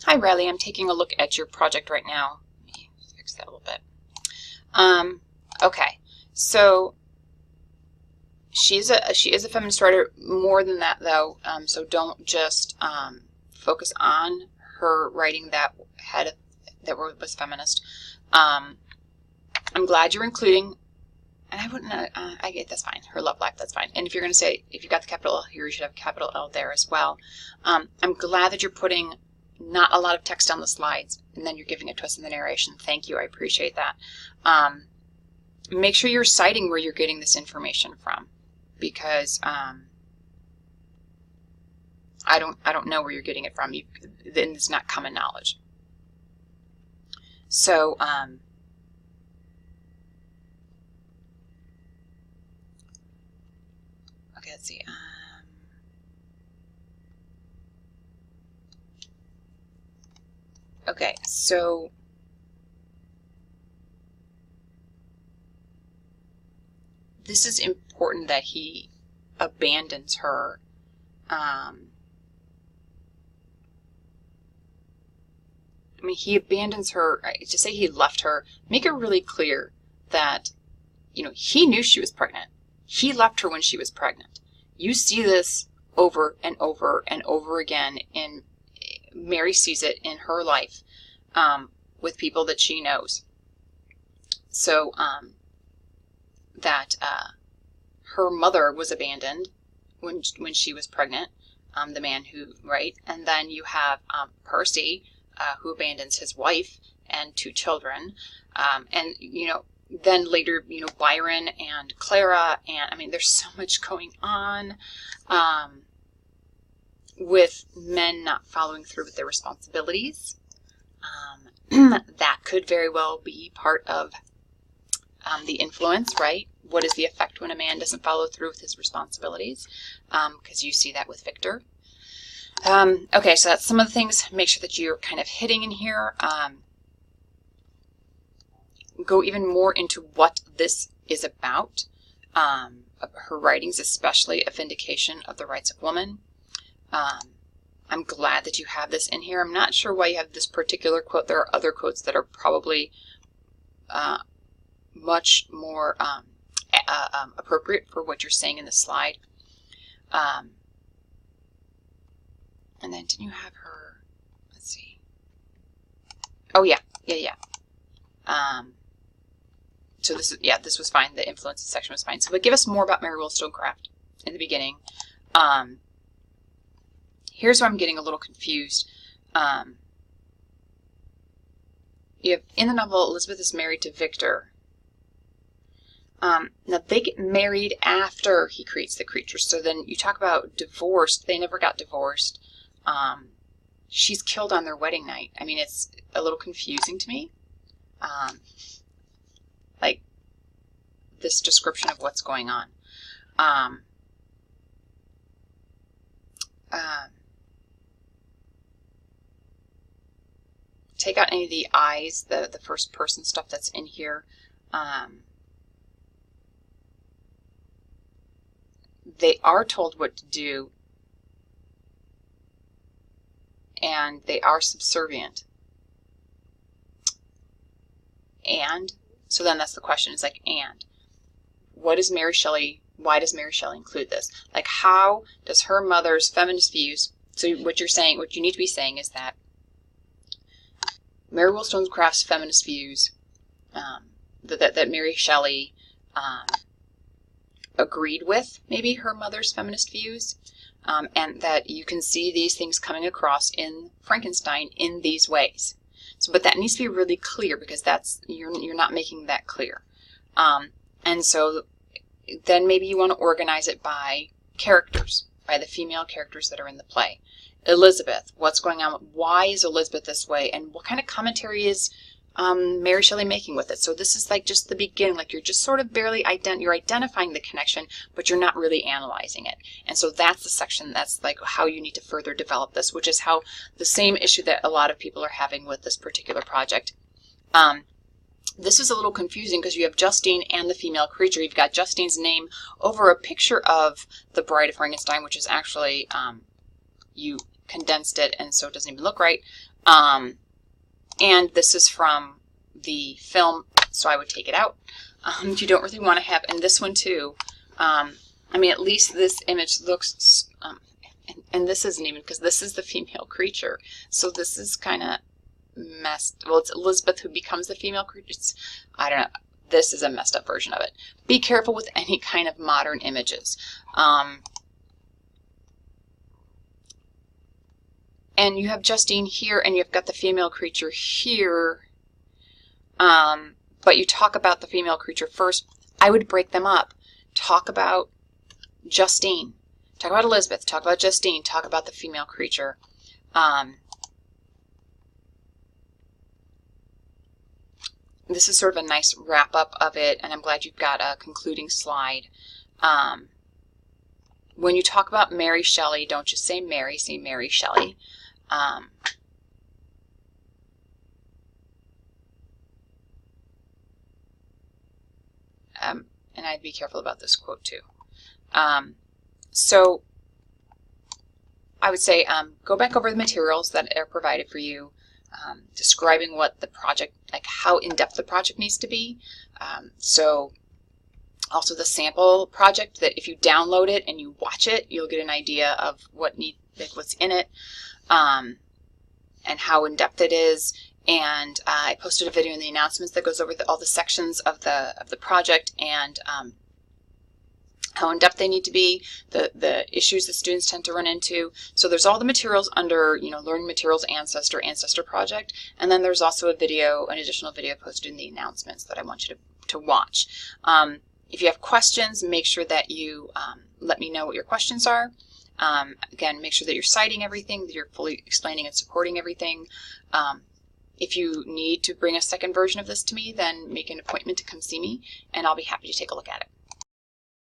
Hi, Rylee. I'm taking a look at your project right now. Let me fix that a little bit. Okay, so she is a feminist writer. More than that, though. So don't just focus on her writing that was feminist. I'm glad you're including. And I wouldn't, I get that's fine. Her love life, that's fine. And if you're going to say, if you got the capital L here, you should have capital L there as well. I'm glad that you're putting not a lot of text on the slides, and then you're giving a twist in the narration. Thank you. I appreciate that. Make sure you're citing where you're getting this information from, because I don't know where you're getting it from. Then it's not common knowledge. So, okay, let's see. Okay, so this is important that he abandons her. I mean, he abandons her. To say he left her, make it really clear that, he knew she was pregnant. He left her when she was pregnant. You see this over and over and over again. Mary sees it in her life with people that she knows. So that her mother was abandoned when she was pregnant, the man who, right? And then you have Percy, who abandons his wife and 2 children. And, then later, Byron and Clara. And I mean, there's so much going on with men not following through with their responsibilities. That could very well be part of the influence, right? What is the effect when a man doesn't follow through with his responsibilities? Because you see that with Victor. Okay, so that's some of the things. Make sure that you're kind of hitting in here. Go even more into what this is about. Her writings, especially A Vindication of the Rights of Woman. I'm glad that you have this in here. I'm not sure why you have this particular quote. There are other quotes that are probably much more appropriate for what you're saying in the slide. And then didn't you have her, let's see. Oh, yeah. So this was fine. The influences section was fine. So, but give us more about Mary Wollstonecraft in the beginning. Here's where I'm getting a little confused. You have, in the novel, Elizabeth is married to Victor. Now, they get married after he creates the creatures. So then you talk about divorced. They never got divorced. She's killed on their wedding night. I mean, it's a little confusing to me. Like, this description of what's going on. Take out any of the I's, the first person stuff that's in here. They are told what to do, and they are subservient. And so then that's the question. It's like, and what is Mary Shelley? Why does Mary Shelley include this? Like, how does her mother's feminist views? So what you're saying, what you need to be saying is that Mary Wollstonecraft's feminist views, that Mary Shelley agreed with, maybe her mother's feminist views, and that you can see these things coming across in Frankenstein in these ways. So, but that needs to be really clear, because that's you're not making that clear. And so then maybe you want to organize it by characters, by the female characters that are in the play. Elizabeth, what's going on? Why is Elizabeth this way? And what kind of commentary is Mary Shelley making with it? So this is like just the beginning, like you're just sort of barely you're identifying the connection, but you're not really analyzing it. And so that's the section, that's like how you need to further develop this, which is how the same issue that a lot of people are having with this particular project. This is a little confusing because you have Justine and the female creature. You've got Justine's name over a picture of the Bride of Frankenstein, which is actually, you condensed it, and so it doesn't even look right. And this is from the film, so I would take it out. You don't really want to have, and this one too, I mean, at least this image looks, and this isn't even, because this is the female creature, so this is kind of messed. Well, it's Elizabeth who becomes the female creature. It's, I don't know. This is a messed up version of it. Be careful with any kind of modern images. And you have Justine here, and you've got the female creature here. But you talk about the female creature first. I would break them up. Talk about Justine. Talk about Elizabeth. Talk about Justine. Talk about the female creature. This is sort of a nice wrap-up of it, and I'm glad you've got a concluding slide. When you talk about Mary Shelley, don't just say Mary, say Mary Shelley. And I'd be careful about this quote too. So I would say go back over the materials that are provided for you, describing what the project, like how in-depth the project needs to be. So also the sample project, that if you download it and you watch it, you'll get an idea of what's in it, and how in-depth it is. And I posted a video in the announcements that goes over all the sections of the project, and how in-depth they need to be, the issues that students tend to run into. So there's all the materials under, Learning Materials Ancestor Project, and then there's also an additional video posted in the announcements that I want you to watch. If you have questions, make sure that you let me know what your questions are. Again, make sure that you're citing everything, that you're fully explaining and supporting everything. If you need to bring a second version of this to me, then make an appointment to come see me, and I'll be happy to take a look at it.